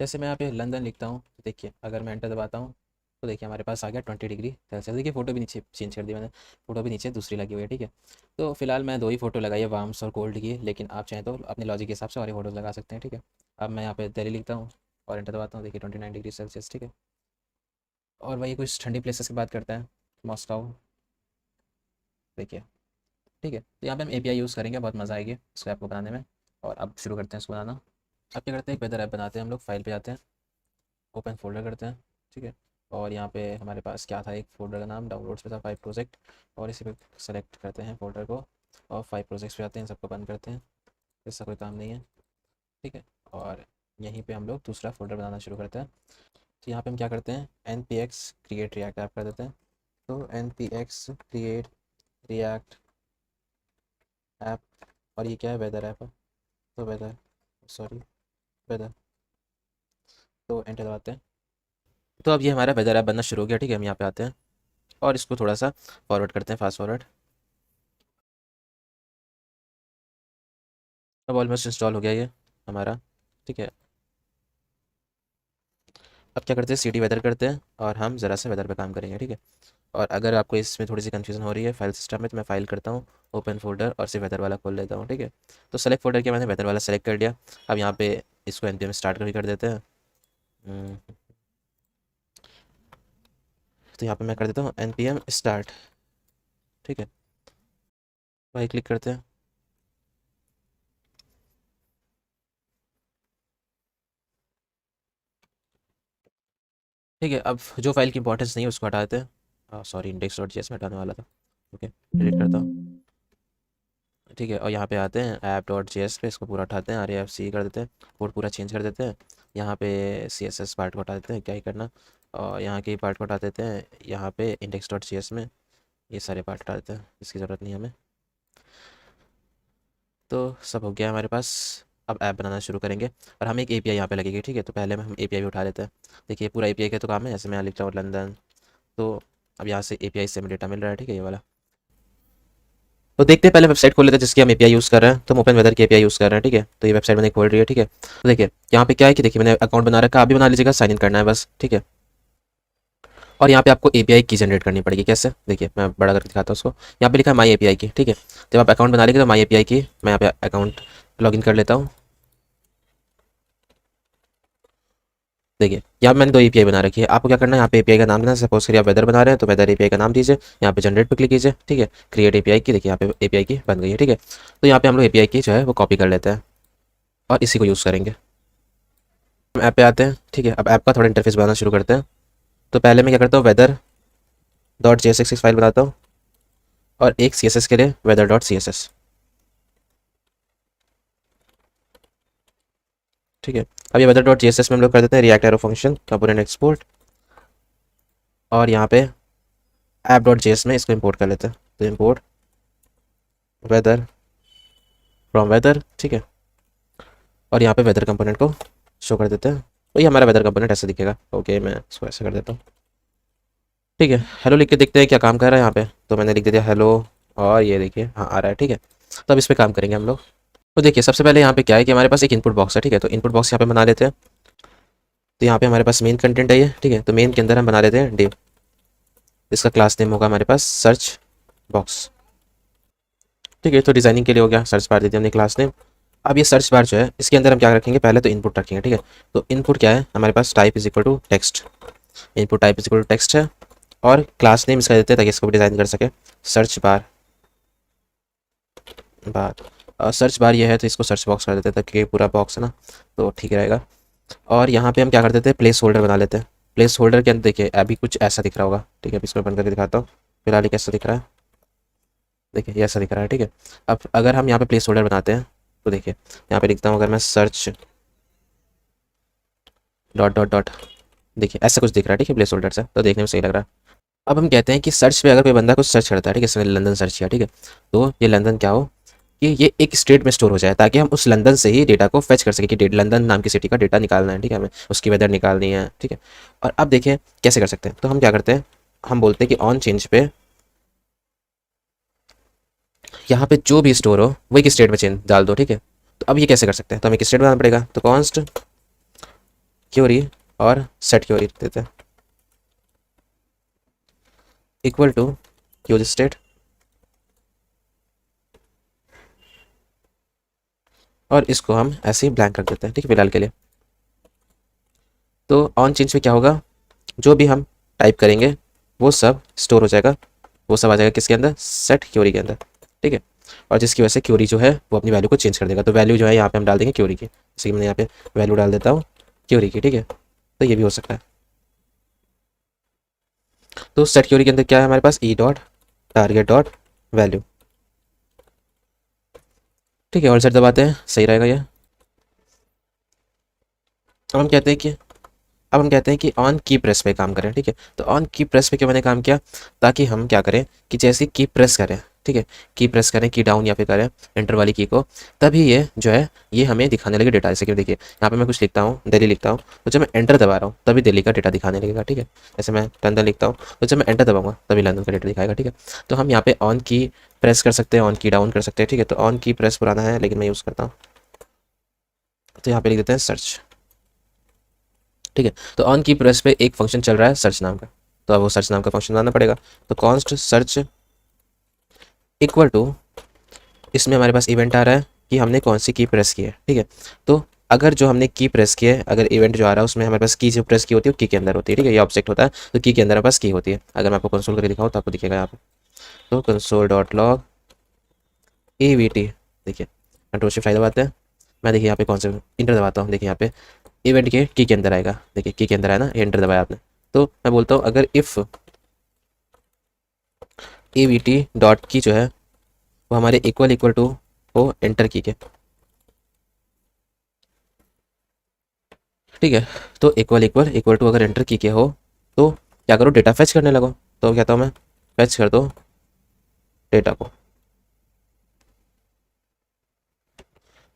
जैसे मैं यहाँ पे लंदन लिखता हूँ, तो देखिए अगर मैं एंटर दबाता हूँ तो देखिए हमारे पास आ गया 20 डिग्री सेल्सियस। देखिए फ़ोटो भी नीचे चेंज कर दी मैंने, फ़ोटो भी नीचे दूसरी लगी हुई है, ठीक है। तो फिलहाल मैं दो ही फ़ोटो लगाई है, वार्म्स और कोल्ड की, लेकिन आप चाहें तो अपने लॉजिक के हिसाब से और ही फ़ोटोज़ लगा सकते हैं, ठीक है। अब मैं यहाँ पे दिल्ली लिखता हूँ और एंटर दबाता हूँ, देखिए 29 डिग्री सेल्सियस, ठीक है। और वही कुछ ठंडी प्लेसेस की बात करते हैं, मॉस्को, देखिए, ठीक है। तो यहाँ पे हम एपीआई यूज़ करेंगे, बहुत मज़ा आएगी इसको ऐप को बनाने में। और अब शुरू करते हैं इसको बनाना। अब क्या करते हैं, एक वेदर ऐप बनाते हैं हम लोग, फाइल पे जाते हैं, ओपन फोल्डर करते हैं, ठीक है। और यहाँ पे हमारे पास क्या था, एक फ़ोल्डर का नाम डाउनलोड्स पे था, 5 प्रोजेक्ट, और इसी पे सेलेक्ट करते हैं फ़ोल्डर को और 5 प्रोजेक्ट्स पे जाते हैं, सबको बंद करते हैं, इसका कोई काम नहीं है, ठीक है। और यहीं पे हम लोग दूसरा फ़ोल्डर बनाना शुरू करते हैं। तो यहाँ पे हम क्या करते हैं, N P X create React app कर देते हैं। तो N P X create React app, और ये क्या है, वेदर ऐप है, तो वेदर, सॉरी, वेदर, तो एंटर दबाते हैं। तो अब ये हमारा वेदर ऐप बनना शुरू हो गया, ठीक है। हम यहाँ पे आते हैं और इसको थोड़ा सा फॉरवर्ड करते हैं, फास्ट फॉरवर्ड। अब ऑलमोस्ट इंस्टॉल हो गया ये हमारा, ठीक है। अब क्या करते हैं, सीडी वेदर करते हैं और हम ज़रा से वेदर पे काम करेंगे, ठीक है। और अगर आपको इसमें थोड़ी सी कन्फ्यूजन हो रही है फाइल सिस्टम में, तो मैं फाइल करता हूँ, ओपन फोल्डर, और सिर्फ वेदर वाला खोल लेता हूँ, ठीक है। तो सेलेक्ट फोल्डर किया मैंने, वेदर वाला सेलेक्ट कर लिया। अब यहाँ पे इसको एनपीएम स्टार्ट भी कर देते हैं। हम्म, तो यहाँ पे मैं कर देता हूँ एनपीएम स्टार्ट, ठीक है। वही क्लिक करते हैं, ठीक है। अब जो फाइल की इंपॉर्टेंस नहीं है उसको हटा देते हैं, सॉरी, इंडेक्स डॉट जेएस में हटाने वाला था, ओके, डिलीट करता हूँ, ठीक है। और यहाँ पे आते हैं ऐप डॉट जेएस पे, इसको पूरा उठाते हैं, आर एफ सी कर देते हैं, कोड पूरा चेंज कर देते हैं। यहाँ पे सी एस एस पार्ट को हटा देते हैं, क्या ही करना। और यहाँ के पार्ट को हटा देते हैं, यहाँ पे इंडेक्स डॉट जेएस में ये सारे पार्ट हटा देते हैं, इसकी ज़रूरत नहीं है हमें। तो सब हो गया हमारे पास। अब ऐप बनाना शुरू करेंगे और हमें एक एपीआई यहाँ पे लगेगी, ठीक है। तो पहले हम एपीआई भी उठा लेते हैं। देखिए पूरा एपीआई का तो काम है, जैसे मैं यहाँ लिख रहा हूँ लंदन, तो अब यहाँ से एपीआई से हमें डेटा मिल रहा है, ठीक है, ये वाला। तो देखते हैं, पहले वेबसाइट खोल लेते हैं जिसकी हम एपीआई यूज़ कर रहे हैं। तो हम ओपन वेदर की एपीआई यूज़ कर रहे हैं, ठीक है। तो ये वेबसाइट मैंने खोल रही है, ठीक है। तो देखिए यहाँ पे क्या है कि देखिए मैंने अकाउंट बना रखा है, आप भी बना लीजिएगा, साइन इन करना है बस, ठीक है। और यहाँ पे आपको एपीआई की जनरेट करनी पड़ेगी, कैसे, देखिए मैं बड़ा करके दिखाता हूँ उसको। यहाँ पे लिखा है माई एपीआई की, ठीक है। जब आप अकाउंट बना लेंगे तो माई एपीआई की, मैं यहाँ पे अकाउंट लॉगिन कर लेता हूँ। देखिए यहाँ पे मैंने दो एपीआई बना रखी है। आपको क्या करना है, यहाँ पे एपीआई का नाम देना है। सपोज करिए आप वेदर बना रहे हैं, तो वेदर एपीआई का नाम दीजिए, यहाँ पे जनरेट पे क्लिक कीजिए, ठीक है। क्रिएट एपीआई की, देखिए यहाँ पे एपीआई की बन गई है, ठीक है। तो यहाँ पे हम लोग एपीआई की जो है वो कॉपी कर लेते हैं और इसी को यूज़ करेंगे। हम ऐप पे आते हैं, ठीक है। अब ऐप का थोड़ा इंटरफेस बनाना शुरू करते हैं। तो पहले मैं क्या करता हूँ, weather dot J S X file बनाता हूँ और एक सी एस एस के लिए weather dot C S S, ठीक है। अब ये weather dot G S S में हम लोग कर देते हैं React arrow function component export, और यहाँ पे ऐप डॉट जे एस में इसको इंपोर्ट कर लेते हैं। तो इंपोर्ट वेदर फ्रॉम वेदर, ठीक है। और यहाँ पे वेदर कंपोनेंट को शो कर देते हैं। तो ये हमारा वेदर कंपोनेंट ऐसे दिखेगा, ओके। मैं इसको ऐसे कर देता हूँ, ठीक है। हेलो लिख के देखते हैं क्या काम कर रहा है यहाँ पे। तो मैंने लिख दिया हेलो, और ये देखिए हाँ आ रहा है, ठीक है। तो अब इस पे काम करेंगे हम लोग। तो देखिए सबसे पहले यहाँ पे क्या है कि हमारे पास एक इनपुट बॉक्स है, ठीक है। तो इनपुट बॉक्स यहाँ पे बना लेते हैं। तो यहाँ पे हमारे पास मेन कंटेंट है ये, ठीक है। तो मेन के अंदर हम बना लेते हैं डिव, इसका क्लास नेम होगा हमारे पास सर्च बॉक्स, ठीक है। तो डिजाइनिंग के लिए हो गया, सर्च बार दे दिया हमने क्लास नेम। अब ये सर्च बार जो है इसके अंदर हम क्या रखेंगे, पहले तो इनपुट रखेंगे, ठीक है। तो इनपुट क्या है हमारे पास, type is equal to text, input type is equal to text है। और क्लास नेम इसका देते हैं ताकि इसको भी डिज़ाइन कर सके, सर्च बार, सर्च बार ये है तो इसको सर्च बॉक्स कर देते हैं ताकि ये पूरा बॉक्स है ना, तो ठीक रहेगा। और यहाँ पे हम क्या कर देते हैं, प्लेस होल्डर बना लेते हैं। प्लेस होल्डर के अंदर देखिए अभी कुछ ऐसा दिख रहा होगा, ठीक है। अभी इसको बंद करके दिखाता हूँ, फिलहाल ये कैसा दिख रहा है, देखिए ये ऐसा दिख रहा है, ठीक है। अब अगर हम यहाँ पे प्लेस होल्डर बनाते हैं, तो देखिए यहाँ पे लिखता हूँ अगर मैं सर्च डॉट डॉट डॉट, देखिए ऐसा कुछ दिख रहा है, ठीक है। प्लेस होल्डर से तो देखने में सही लग रहा है। अब हम कहते हैं कि सर्च पे अगर कोई बंदा कुछ सर्च करता है, ठीक है, इसने लंदन सर्च किया, ठीक है। तो ये लंदन क्या हो कि ये एक स्टेट में स्टोर हो जाए ताकि हम उस लंदन से ही डेटा को फेच कर सकें कि लंदन नाम की सिटी का डेटा निकालना है, ठीक है, हमें उसकी वेदर निकालनी है, ठीक है। और अब देखिए कैसे कर सकते हैं। तो हम क्या करते हैं, हम बोलते हैं कि ऑन चेंज पे यहाँ पे जो भी स्टोर हो वही एक स्टेट में चेंज डाल दो, ठीक है। तो अब ये कैसे कर सकते हैं, तो हमें एक स्टेट बनाना पड़ेगा। तो कॉन्स्ट क्यूरी और सेट क्यूरी देते हैं इक्वल टू यूज स्टेट और इसको हम ऐसे ही ब्लैंक रख देते हैं, ठीक है, फिलहाल के लिए। तो ऑन चेंज पे क्या होगा, जो भी हम टाइप करेंगे वो सब स्टोर हो जाएगा, वो सब आ जाएगा किसके अंदर, सेट क्यूरी के अंदर, ठीक है। और जिसकी वजह से क्यूरी जो है वो अपनी वैल्यू को चेंज कर देगा। तो वैल्यू जो है यहाँ पे हम डाल देंगे क्यूरी की, जैसे कि मैंने यहाँ पे वैल्यू डाल देता हूँ क्यूरी की, ठीक है। तो ये भी हो सकता है। तो सेट क्यूरी के अंदर क्या है हमारे पास, e dot target dot value, ठीक है। और सेट दबाते हैं, सही रहेगा ये। अब हम कहते हैं कि अब हम कहते हैं कि ऑन की प्रेस पे काम करें, ठीक है। तो ऑन की प्रेस पे क्यों मैंने काम किया, ताकि हम क्या करें कि जैसे की प्रेस करें, ठीक है, की प्रेस करें, की डाउन या फिर करें एंटर वाली की को, तभी ये जो है ये हमें दिखाने लगे डेटा। जैसे कि देखिए यहाँ पे मैं कुछ लिखता हूँ, दिल्ली लिखता हूँ, तो जब मैं एंटर दबा रहा हूँ तभी दिल्ली का डेटा दिखाने लगेगा, ठीक है। जैसे मैं लंदन लिखता हूँ, तो जब मैं एंटर दबाऊंगा तभी लंदन का डेटा दिखाएगा, ठीक है। तो हम यहाँ पे ऑन की प्रेस कर सकते हैं, ऑन की डाउन कर सकते हैं, ठीक है। तो ऑन की प्रेस पुराना है लेकिन मैं यूज़ करता हूँ, तो यहाँ पे लिख देते हैं सर्च, ठीक है। तो ऑन की प्रेस पे एक फंक्शन चल रहा है सर्च नाम का, तो अब वो सर्च नाम का फंक्शन बनाना पड़ेगा। तो कॉन्स्ट सर्च इक्वल टू, इसमें हमारे पास इवेंट आ रहा है कि हमने कौन सी की प्रेस की है, ठीक है। तो अगर जो हमने की प्रेस की है, अगर इवेंट जो आ रहा है उसमें हमारे पास की जो प्रेस की होती है वो की के अंदर होती है, ठीक है। ये ऑब्जेक्ट होता है, तो की के अंदर हमारे पास की होती है। अगर मैं आपको कंसोल करके दिखाऊँ तो आपको दिखेगा यहाँ पे, तो console dot log A V T, देखिए कंट्रोल शिफ्ट आई दबाते हैं, मैं देखिए यहाँ पे कौन से इंटर दबाता हूँ, देखिए यहाँ पे इवेंट के की अंदर आएगा, देखिए की के अंदर आया ना, एंटर दबाया आपने। तो मैं बोलता हूँ अगर if A V T dot की जो है वो हमारे इक्वल इक्वल टू हो एंटर की के, ठीक है। तो इक्वल इक्वल इक्वल टू अगर एंटर की के हो तो क्या करो, डेटा फैच करने लगो। तो कहता हूँ मैं फैच कर दो डेटा को,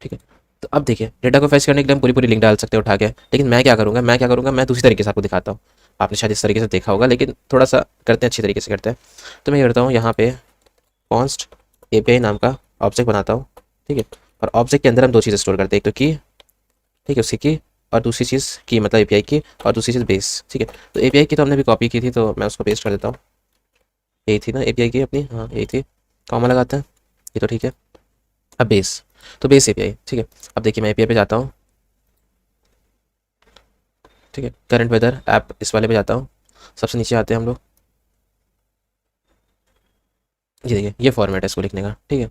ठीक है। तो अब देखिए डेटा को फैच करने के लिए हम पूरी पूरी लिंक डाल सकते हैं उठा के, लेकिन मैं क्या करूँगा, मैं दूसरी तरीके से आपको दिखाता हूँ। आपने शायद इस तरीके से देखा होगा, लेकिन थोड़ा सा करते हैं, अच्छी तरीके से करते हैं। तो मैं ये करता हूँ, यहाँ पे कॉन्स्ट एपीआई नाम का ऑब्जेक्ट बनाता हूँ, ठीक है। और ऑब्जेक्ट के अंदर हम दो चीज़ें स्टोर करते हैं, एक तो की, ठीक है, उसकी की, और दूसरी चीज़ की मतलब एपीआई की, और दूसरी चीज़ बेस, ठीक है। तो एपीआई की तो हमने भी कॉपी की थी, तो मैं उसको पेस्ट कर देता हूँ। यही थी ना एपीआई की अपनी, हाँ यही थी, कॉमा लगाते हैं, ये तो ठीक है। अब बेस, तो बेस एपीआई, ठीक है। अब देखिए मैं एपीआई पे जाता हूँ, ठीक है, करंट वेदर ऐप इस वाले पे जाता हूँ, सबसे नीचे आते हैं हम लोग, ये देखिए ये फॉर्मेट है इसको लिखने का, ठीक है।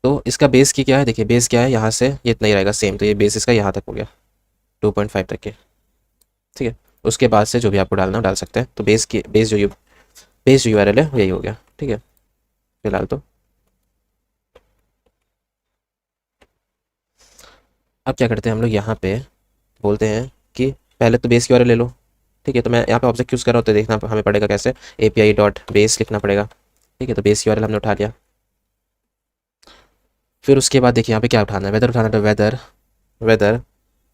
तो इसका बेस की क्या है, देखिए बेस क्या है, यहाँ से ये इतना ही रहेगा सेम, तो ये बेस इसका यहाँ तक हो गया 2.5 तक के, ठीक है। उसके बाद से जो भी आपको डालना हो डाल सकते हैं। तो बेस जो यूआरएल है वो यही हो गया, ठीक है, फिलहाल तो। अब क्या करते हैं हम लोग, यहाँ पे बोलते हैं कि पहले तो बेस यूआरएल ले लो, ठीक है। तो मैं यहाँ पे ऑब्जेक्ट यूज़ कर रहा हूँ, तो देखना हमें पड़ेगा कैसे, एपीआई डॉट बेस लिखना पड़ेगा, ठीक है। तो बेस यूआरएल हमने उठा लिया। फिर उसके बाद देखिए यहाँ पे क्या उठाना है, वेदर उठाना है, तो weather weather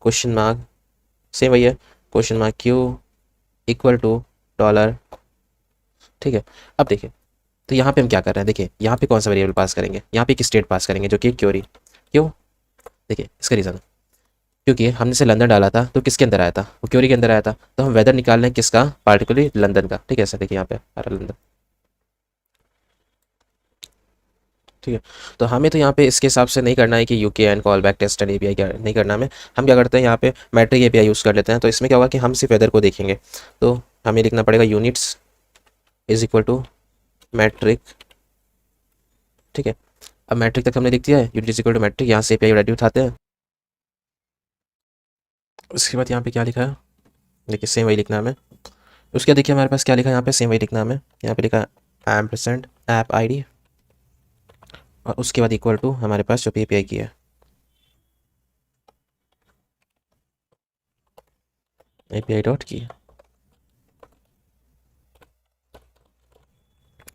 question mark, same वही है, question mark Q equal to dollar, ठीक है। अब देखिए तो यहाँ पे हम क्या कर रहे हैं, देखिए यहाँ पे कौन सा वेरिएबल पास करेंगे, यहाँ पे एक स्टेट पास करेंगे जो कि क्योरी, क्यों, देखिए इसका रीज़न, क्योंकि हमने से लंदन डाला था तो किसके अंदर आया था, वो क्योरी के अंदर आया था। तो हम वेदर निकाल रहे हैं किसका, पार्टिकुलरली लंदन का, ठीक है। ऐसा देखिए यहाँ पे आ रहा लंदन, ठीक है। तो हमें तो यहाँ पे इसके हिसाब से नहीं करना है कि UK and call back test and API क्या नहीं करना हमें। हम क्या करते हैं यहाँ पे मैट्रिक एपीआई यूज़ कर लेते हैं। तो इसमें क्या होगा कि हम सिर्फ वेदर को देखेंगे, तो हमें लिखना पड़ेगा units is equal to metric, ठीक है। अब मैट्रिक तक हमने लिख दिया है, unit is equal to metric, यहाँ से एपीआई वैल्यू उठाते हैं। उसके बाद यहाँ पे क्या लिखा है, देखिए सेम वही लिखना है हमें। उसके बाद देखिए हमारे पास क्या लिखा है, यहाँ पे सेम वही लिखना है हमें, यहाँ पे लिखा एम्परसेंड ऐप आईडी, और उसके बाद इक्वल टू हमारे पास जो एपीआई की है, एपीआई डॉट की,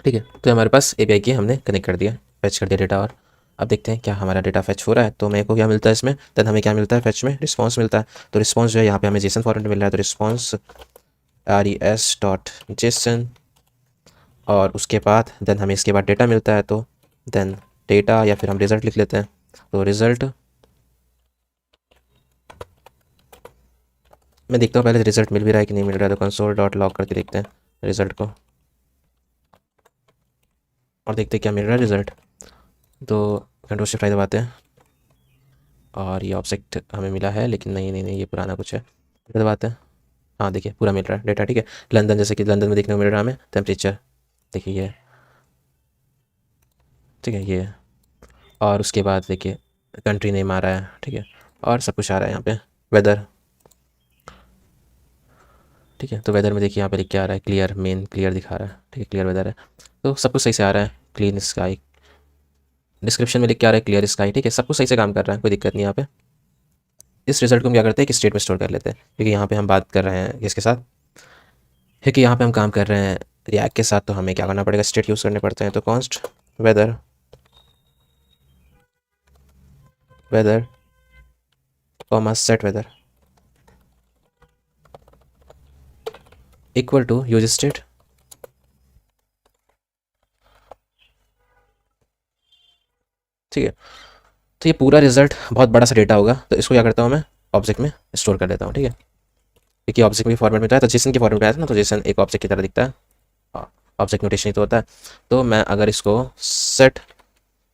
ठीक है। तो हमारे पास एपीआई की हमने कनेक्ट कर दिया, फैच कर दिया डेटा। और अब देखते हैं क्या हमारा डेटा फैच हो रहा है। तो मेरे को क्या मिलता है इसमें, देन हमें क्या मिलता है फैच में, रिस्पॉन्स मिलता है। तो रिस्पॉन्स जो है यहाँ पे हमें जेसन फॉर्मेट में मिल रहा है, तो response R E S dot JSON, और उसके बाद देन हमें इसके बाद डेटा मिलता है। तो देन डेटा या फिर हम रिज़ल्ट लिख लेते हैं, तो रिज़ल्ट मैं देखता हूँ पहले रिजल्ट मिल भी रहा है कि नहीं मिल रहा है, तो कंसोल डॉट लॉग करके देखते हैं रिजल्ट को और देखते हैं क्या मिल रहा है रिजल्ट। तो कंट्रोल शिफ्ट आई दबाते हैं और ये ऑब्जेक्ट हमें मिला है, लेकिन नहीं नहीं नहीं, ये पुराना कुछ है। फिर दबाते हैं, हाँ देखिए पूरा मिल रहा है डेटा, ठीक है। लंदन, जैसे कि लंदन में देखने को मिल रहा है हमें टेम्परेचर, देखिए ये, ठीक है ये। और उसके बाद देखिए कंट्री नेम आ रहा है, ठीक है, और सब कुछ आ रहा है यहाँ पे। वेदर, ठीक है, तो वेदर में देखिए यहाँ पे लिख के आ रहा है क्लियर, मेन क्लियर दिखा रहा है, ठीक है, क्लियर वेदर है। तो सब कुछ सही से आ रहा है, क्लीन स्काई। डिस्क्रिप्शन में लिख के आ रहा है क्लियर स्काई, ठीक है, सब कुछ सही से काम कर रहा है, कोई दिक्कत नहीं यहाँ पे। इस रिजल्ट को हम क्या करते हैं कि स्टेट में स्टोर कर लेते हैं, क्योंकि यहाँ पे हम बात कर रहे हैं किसके साथ, क्योंकि यहाँ पे हम काम कर रहे हैं रिएक्ट के साथ, तो हमें क्या करना पड़ेगा, स्टेट यूज़ करने पड़ते हैं। तो const weather, weather comma set weather equal to use state, ठीक है। तो ये पूरा रिजल्ट बहुत बड़ा सा डेटा होगा, तो इसको क्या करता हूँ मैं, ऑब्जेक्ट में स्टोर कर लेता हूँ, ठीक है। क्योंकि ऑब्जेक्ट में फॉर्मेट में था, तो जेसन के फॉर्मेट में आया था ना, तो जेसन एक ऑब्जेक्ट की तरह दिखता है, ऑब्जेक्ट नोटेशन ही तो होता है। तो मैं अगर इसको सेट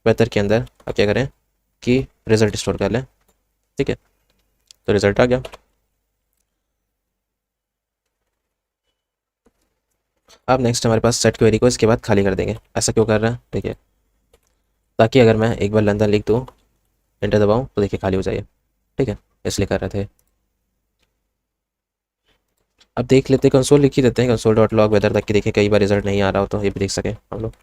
वेदर के अंदर अब क्या करें कि रिजल्ट स्टोर कर लें, ठीक है। तो रिजल्ट आ गया। अब नेक्स्ट हमारे पास सेट क्वेरी को इसके बाद खाली कर देंगे। ऐसा क्यों कर रहा है, देखिए, ताकि अगर मैं एक बार लंदन लिख दूँ, एंटर दबाऊँ, तो देखिए खाली हो जाए, ठीक है, इसलिए कर रहे थे। अब देख लेते हैं, कंसोल लिख ही देते हैं, कंसोल डॉट लॉग वेदर, ताकि देखिए कई बार रिजल्ट नहीं आ रहा हो तो ये भी देख सके हम लोग।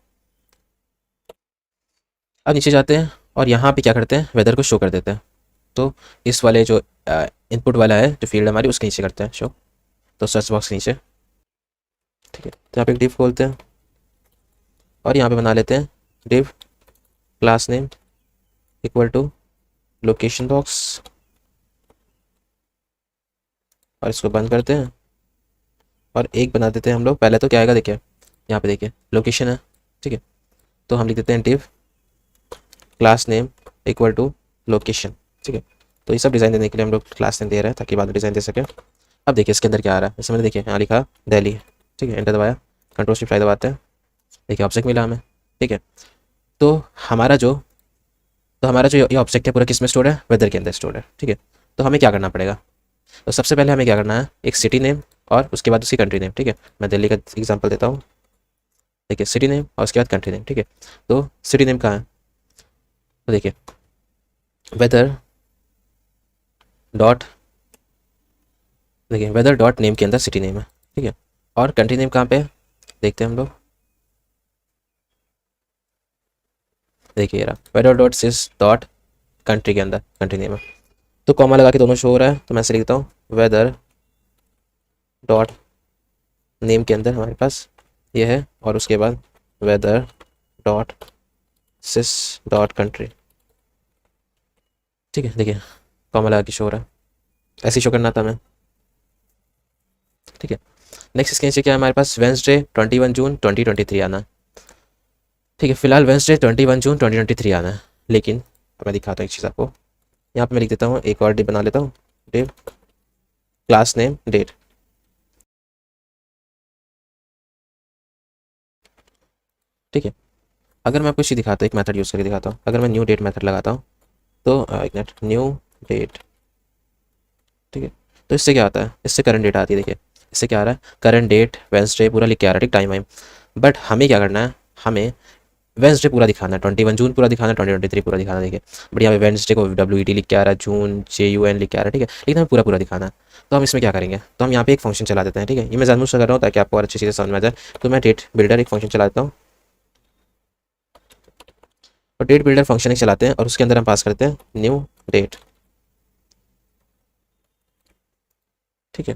अब नीचे जाते हैं और यहाँ पे क्या करते हैं, वेदर को शो कर देते हैं। तो इस वाले जो इनपुट वाला है, जो फील्ड हमारी, उसके नीचे करते हैं शो, तो सर्च बॉक्स के नीचे, ठीक है। तो यहाँ पे एक डिव खोलते हैं और यहाँ पे बना लेते हैं div class name equal to location box, और इसको बंद करते हैं और एक बना देते हैं हम लोग। पहले तो क्या आएगा, देखिए यहाँ पे देखिए लोकेशन है, ठीक है, तो हम लिख देते हैं div class name equal to location, ठीक है। तो ये सब डिज़ाइन देने के लिए हम लोग क्लास नेम दे रहे हैं, ताकि बाद में डिज़ाइन दे सकें। अब देखिए इसके अंदर क्या आ रहा है, जैसे मैंने देखिए यहाँ लिखा दिल्ली, ठीक है, एंटर दबाया, कंट्रोल शिफ्ट आई दबाते हैं, देखिए ऑब्जेक्ट मिला हमें, ठीक है। तो हमारा जो तो हमारा जो ये ऑब्जेक्ट है पूरा किस में स्टोर है, वेदर के अंदर स्टोर है, ठीक है। तो हमें क्या करना पड़ेगा, तो सबसे पहले हमें क्या करना है, एक सिटी नेम और उसके बाद उसकी कंट्री नेम, ठीक है। मैं दिल्ली का एग्जांपल देता हूँ, देखिए सिटी नेम और उसके बाद कंट्री नेम, ठीक है। तो सिटी नेम कहाँ है, तो देखिए वेदर डॉट, देखिए वेदर डॉट नेम के अंदर सिटी नेम है, ठीक है। और कंट्री नेम कहाँ पे है, देखते हैं हम लोग, देखिए रहा वेदर डॉट सिस डॉट कंट्री के अंदर कंट्री नेम है। तो कॉमा लगा के दोनों शो हो रहा है, तो मैं ऐसे लिखता हूँ वेदर डॉट नेम के अंदर हमारे पास ये है, और उसके बाद वेदर डॉट सिस डॉट कंट्री, ठीक है। देखिए कॉमा लगा के शो हो रहा है, ऐसे ही शो करना था हमें, ठीक है। नेक्स्ट इसके नीचे क्या है हमारे पास, वेंसडे 21 जून 2023 आना, ठीक है। फिलहाल वेंसडे 21 जून 2023 आना है, लेकिन अब मैं दिखाता हूँ एक चीज़ आपको। यहाँ पे मैं लिख देता हूँ, एक और डिव बना लेता हूँ, डिव क्लास नेम डेट, ठीक है। अगर मैं आपको चीज़ दिखाता हूँ, एक मेथड यूज़ करके दिखाता हूँ, अगर मैं न्यू डेट मेथड लगाता हूँ, तो एक मिनट, न्यू डेट, ठीक है। तो इससे क्या आता है, इससे करंट डेट आती है, देखिए इससे क्या आ रहा है, करंट डेट वेंसडे पूरा लिख के आ रहा है, ठीक, टाइम वाइम। बट हमें क्या करना है, हमें वेंसडे पूरा दिखाना है, 21 जून पूरा दिखाना है, 2023 पूरा दिखाना है, देखिए। बट यहाँ पे वेंसडे को WED लिख के आ रहा है, जून JUN लिख के आ रहा है, ठीक है, लेकिन हमें पूरा पूरा दिखाना है। तो हम इसमें क्या करेंगे, तो हम यहाँ पे एक फंक्शन चला देते हैं, ठीक है। ये मैं जानबूझ से कर रहा हूँ ताकि आपको और अच्छी चीज़ें समझ में आ जाए। तो मैं डेट बिल्डर एक फंक्शन चला देता हूँ, और डेट बिल्डर फंक्शन एक चलाते हैं और उसके अंदर हम पास करते हैं न्यू डेट, ठीक है।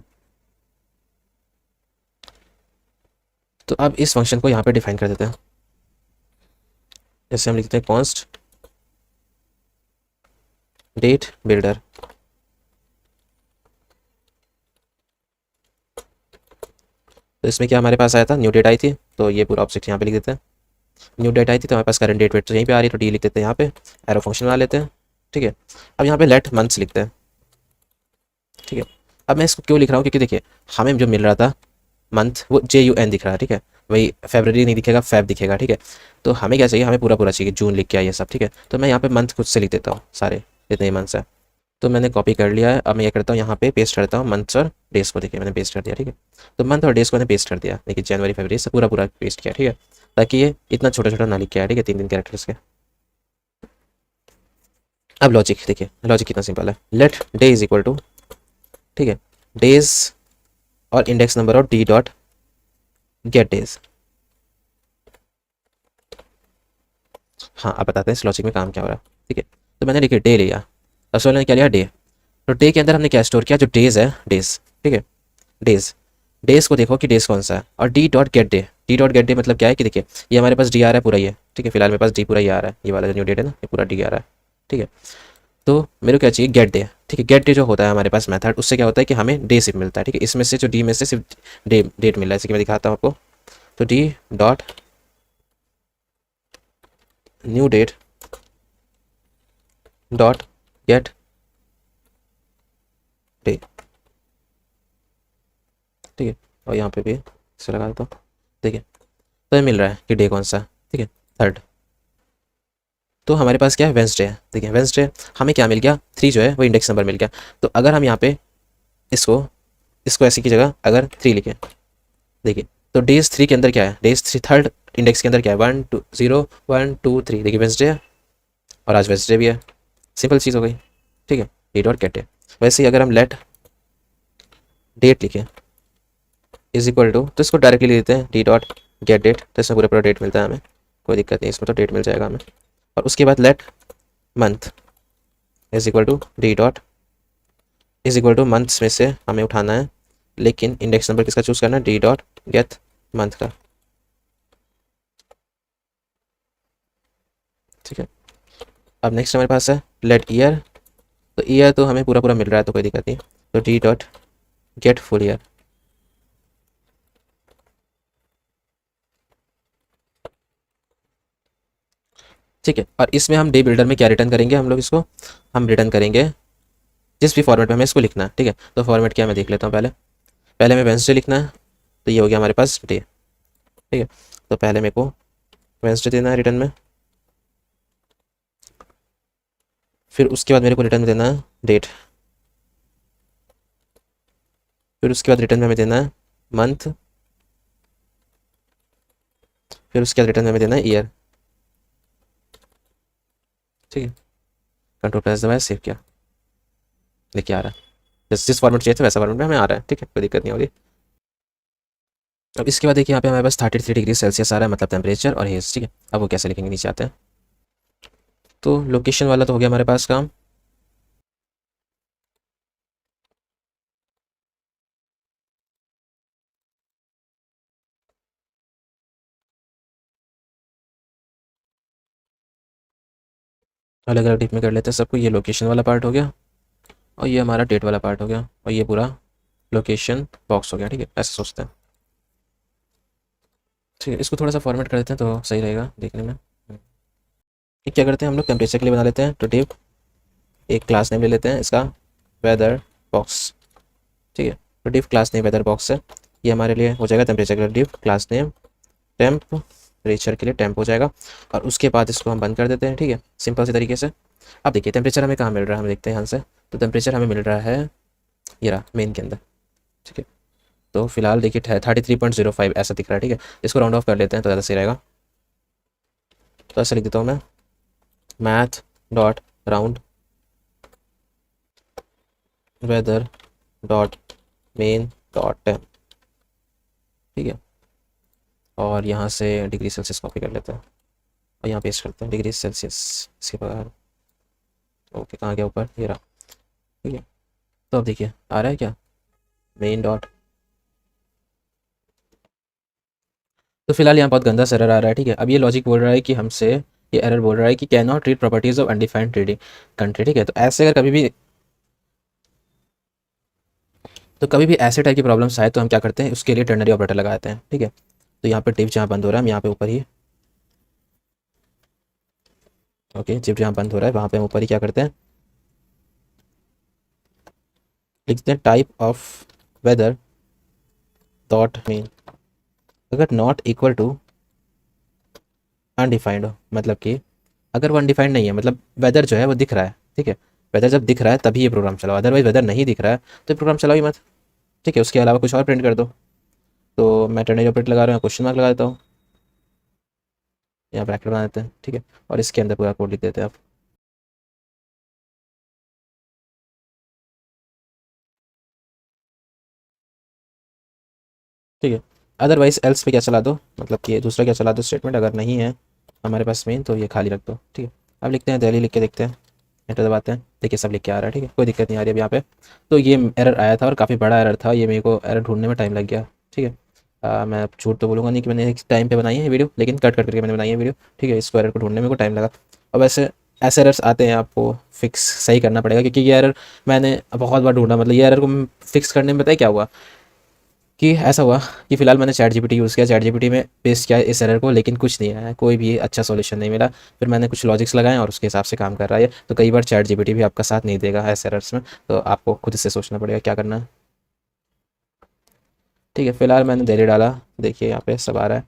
तो अब इस फंक्शन को यहाँ पे डिफाइन कर देते हैं, जैसे हम लिखते हैं कॉन्स्ट डेट बिल्डर, तो इसमें क्या हमारे पास आया था, न्यू डेट आई थी, तो ये पूरा ऑब्जेक्ट यहाँ पे लिख देते हैं। न्यू डेट आई थी तो हमारे पास करंट डेट वेट तो यहीं पे आ रही है, तो डी लिख देते हैं यहाँ पे, एरो फंक्शन बना लेते हैं, ठीक है। अब यहाँ पे लेट मंथ्स लिखते हैं, ठीक है। अब मैं इसको क्यों लिख रहा हूँ, क्योंकि देखिए हमें जो मिल रहा था मंथ वो JUN दिख रहा है, ठीक है, वही फेबररी नहीं दिखेगा, फेब दिखेगा, ठीक है। तो हमें क्या चाहिए, हमें पूरा पूरा चाहिए, जून लिख के आइए सब, ठीक है। तो मैं यहाँ पे मंथ खुद से लिख देता हूँ सारे जितने मंथ्स है। तो मैंने कॉपी कर लिया है। अब मैं क्या करता हूँ, यहाँ पे पेस्ट करता हूँ मंथ्स और डेज को, देखिए मैंने पेस्ट कर दिया, ठीक है। तो मंथ और डेज को मैंने पेस्ट कर दिया, देखिए जनवरी फरवरी से पूरा पूरा पेस्ट किया, ठीक है, ताकि ये इतना छोटा छोटा ना लिख के आए, ठीक है, 3 3 कैरेक्टर्स के। अब लॉजिक देखिए, लॉजिक कितना सिंपल है, let day is equal to, ठीक है, डेज और इंडेक्स नंबर और डी डॉट गेट डेज। हाँ अब बताते हैं इस लॉजिक में काम क्या हो रहा है, ठीक है। तो मैंने देखिए डे लिया, असल मैंने क्या लिया, डे। तो डे के अंदर हमने क्या स्टोर किया, जो डेज है डेज, ठीक है, डेज। डेज को देखो कि डेज कौन सा है, और D dot get day, D dot get day मतलब क्या है कि देखिए ये हमारे पास डी आ रहा है पूरा, ये ठीक है, फिलहाल मेरे पास डी पूरा ही आ रहा है, ये वाला जो न्यू डेट है ना, ये पूरा डी आ रहा है, ठीक है। तो मेरे को क्या चाहिए, गेट डे, ठीक है। गेट डे जो होता है हमारे पास मेथड, उससे क्या होता है कि हमें डे सिर्फ मिलता है, ठीक है। इसमें से जो डी में से सिर्फ डे डेट मिल रहा है, जैसे कि मैं दिखाता हूँ आपको। तो D dot new date dot get day, ठीक है। और यहाँ पे भी इसे लगा देता हूँ, ठीक है। तो ये मिल रहा है कि डे कौन सा है, ठीक है, थर्ड। तो हमारे पास क्या है, वेंसडे है, ठीक है। वेंसडे हमें क्या मिल गया, 3 जो है वो इंडेक्स नंबर मिल गया। तो अगर हम यहाँ पे इसको इसको ऐसे की जगह अगर 3 लिखें, देखिए, तो डेज 3 के अंदर क्या है, डेज 3 थर्ड इंडेक्स के अंदर क्या है, 1 2 0 1 2 3, देखिए वेंसडे है, और आज वेंसडे भी है, सिंपल चीज़ हो गई, ठीक है। D dot get day. वैसे ही अगर हम लेट डेट लिखें इज इक्वल टू, तो इसको डायरेक्टली ले लेते हैं डी डॉट गेट डेट, तो इसमें पूरा पूरा डेट मिलता है हमें, कोई दिक्कत नहीं, इसमें तो डेट मिल जाएगा हमें। और उसके बाद let month is equal to D dot is equal to months में से हमें उठाना है, लेकिन इंडेक्स नंबर किसका चूज़ करना है, डी डॉट गेट मंथ का, ठीक है। अब नेक्स्ट हमारे पास है लेट ईयर। तो ईयर तो हमें पूरा पूरा मिल रहा है, तो कोई दिक्कत नहीं, तो D dot get full year, ठीक है। और इसमें हम डे बिल्डर में क्या रिटर्न करेंगे, हम लोग इसको हम रिटर्न करेंगे जिस भी फॉर्मेट में हमें इसको लिखना है, ठीक है। तो फॉर्मेट क्या मैं देख लेता हूँ पहले। पहले हमें वेंसडे लिखना है, तो ये हो गया हमारे पास डे, ठीक है। तो पहले मेरे को वेंसडे देना है रिटर्न में, फिर उसके बाद मेरे को रिटर्न में देना है डेट, फिर उसके बाद रिटर्न में हमें देना है मंथ, फिर उसके बाद रिटर्न में हमें देना है ईयर, ठीक है। कंट्रोल प्रेस दबाया, सेव किया, देखिए आ रहा है, जिस फॉर्मेट चाहिए था वैसा फॉर्मेट में हमें आ रहा है, ठीक है, कोई दिक्कत नहीं होगी। अब इसके बाद देखिए यहाँ पे हमारे पास 33 डिग्री सेल्सियस आ रहा है, मतलब टेम्परेचर और हेज, ठीक है। अब वो कैसे लिखेंगे, नीचे आते हैं। तो लोकेशन वाला तो हो गया हमारे पास काम। अलग अलग डिप में कर लेते हैं सबको, ये लोकेशन वाला पार्ट हो गया, और ये हमारा डेट वाला पार्ट हो गया, और ये पूरा लोकेशन बॉक्स हो गया, ठीक है, ऐसे सोचते हैं, ठीक है। इसको थोड़ा सा फॉर्मेट कर देते हैं तो सही रहेगा देखने में। ये क्या करते हैं हम लोग, टेम्परेचर के लिए बना लेते हैं, तो डिव एक क्लास नेम ले लेते हैं इसका, वेदर बॉक्स, ठीक है। तो div class name weather box है, ये हमारे लिए हो जाएगा टेम्परेचर के लिए डिव क्लास नेम टेम्परेचर के लिए टेम्प हो जाएगा। और उसके बाद इसको हम बंद कर देते हैं, ठीक है, सिंपल से तरीके से। अब देखिए टेम्परेचर हमें कहाँ मिल रहा है, हम देखते हैं यहाँ से। तो टेम्परेचर हमें मिल रहा है ये रहा मेन के अंदर, ठीक है। तो फिलहाल देखिए 33.05 ऐसा दिख रहा है, ठीक है। इसको राउंड ऑफ कर लेते हैं तो ज़्यादा सही रहेगा। तो ऐसे लिख देता हूँ मैं, math dot round weather dot main dot temp, ठीक है। और यहाँ से डिग्री सेल्सियस कॉपी कर लेते हैं, और यहाँ पेस्ट करते हैं डिग्री सेल्सियस इसके बाद, ओके कहाँ गया ऊपर, ये रहा, ठीक है। तो अब देखिए आ रहा है क्या, मेन डॉट। तो फिलहाल यहाँ बहुत गंदा सा एरर आ रहा है, ठीक है। अब ये लॉजिक बोल रहा है कि हमसे, ये एरर बोल रहा है कि can not read properties of undefined trading country, ठीक है। तो ऐसे अगर कभी भी ऐसे टाइप की प्रॉब्लम्स आए तो हम क्या करते हैं, उसके लिए टर्नरी ऑपरेटर लगाते हैं, ठीक है। तो यहाँ पे टिप जहाँ बंद हो रहा है हम यहाँ पे ऊपर ही, ओके, जिप जहाँ बंद हो रहा है वहाँ पे हम ऊपर ही क्या करते हैं, लिखते हैं type of weather dot mean. अगर नॉट इक्वल टू अनडिफाइंड हो, मतलब कि अगर वो अनडिफाइंड नहीं है, मतलब वेदर जो है वो दिख रहा है, ठीक है, वेदर जब दिख रहा है तभी ये प्रोग्राम चलाओ, अदरवाइज वेदर नहीं दिख रहा है तो ये प्रोग्राम चलाओ ही मत। ठीक है, उसके अलावा कुछ और प्रिंट कर दो। तो मैं टर्नरी ऑपरेटर लगा रहा हूँ, क्वेश्चन मार्क लगा देता हूँ, यहाँ ब्रैकेट बना देते हैं, ठीक है, और इसके अंदर पूरा कोड लिख देते हैं आप। ठीक है, अदरवाइज एल्स पे क्या चला दो, मतलब कि दूसरा क्या चला दो स्टेटमेंट, अगर नहीं है हमारे पास मेन तो ये खाली रख दो। ठीक है, अब लिखते हैं दिल्ली, लिख के देखते हैं, एंटर दबाते हैं, देखिए सब लिख के आ रहा है। ठीक है, कोई दिक्कत नहीं आ रही अब यहाँ पे। तो ये एरर आया था और काफ़ी बड़ा एरर था ये, मेरे को एरर ढूंढने में टाइम लग गया। ठीक है, मैं झूठ तो बोलूँगा नहीं कि मैंने एक टाइम पे बनाई है वीडियो, लेकिन कट कट करके मैंने बनाई है वीडियो। ठीक है, इसको एरर को ढूंढने में को टाइम लगा। अब ऐसे ऐसे एरर्स आते हैं, आपको फिक्स सही करना पड़ेगा, क्योंकि ये एरर मैंने बहुत बार ढूंढा। मतलब ये एरर को फिक्स करने में पता है क्या हुआ, कि ऐसा हुआ कि फ़िलहाल मैंने चैट जीपीटी यूज़ किया, चैट जीपीटी में पेस्ट किया इस एरर को, लेकिन कुछ नहीं आया, कोई भी अच्छा सॉल्यूशन नहीं मिला। फिर मैंने कुछ लॉजिक्स लगाए और उसके हिसाब से काम कर रहा है। तो कई बार चैट जीपीटी भी आपका साथ नहीं देगा ऐसे एरर्स में, तो आपको खुद से सोचना पड़ेगा क्या करना है। ठीक है, फ़िलहाल मैंने दिल्ली डाला, देखिए यहाँ पे सब आ रहा है।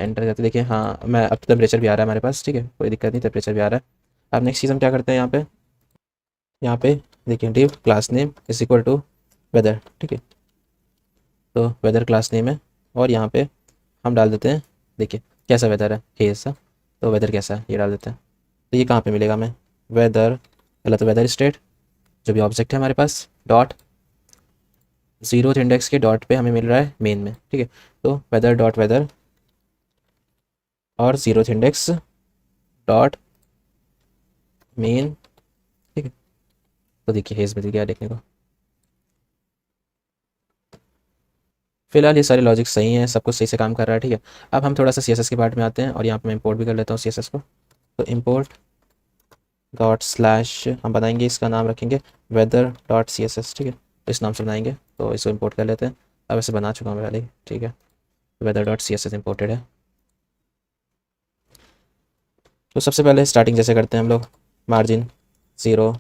एंटर करते देखिए, हाँ मैं अब टेम्परेचर भी आ रहा है हमारे पास। ठीक है, कोई दिक्कत नहीं, टेम्परेचर भी आ रहा है। अब नेक्स्ट चीज़ हम क्या करते हैं यहाँ पे, यहाँ पे देखिए div class name is equal to weather. ठीक है, तो वेदर क्लास नेम है, और यहाँ पे हम डाल देते हैं, देखिए कैसा वेदर है, हेज सा, तो वेदर कैसा है ये डाल देते हैं। तो ये कहाँ पे मिलेगा हमें, वेदर, पहले तो वेदर स्टेट जो भी ऑब्जेक्ट है हमारे पास, डॉट जीरो इंडेक्स के डॉट पे हमें मिल रहा है मेन में। ठीक है, तो वेदर डॉट वेदर और जीरो इंडेक्स डॉट मेन। ठीक है, तो देखिए हेज मिल गया देखने को। फिलहाल ये सारे लॉजिक सही हैं, सब कुछ सही से काम कर रहा है। ठीक है, अब हम थोड़ा सा सी एस एस के पार्ट में आते हैं, और यहाँ पे मैं इंपोर्ट भी कर लेता हूँ सी एस एस को। तो इम्पोर्ट डॉट स्लैश हम बनाएंगे, इसका नाम रखेंगे weather dot C S S. ठीक है, तो इस नाम से बनाएंगे, तो इसको इंपोर्ट कर लेते हैं। अब ऐसे बना चुका हूँ मैं पहले ही। ठीक है, weather dot C S S imported है। तो सबसे पहले स्टार्टिंग जैसे करते हैं हम लोग, मार्जिन ज़ीरो,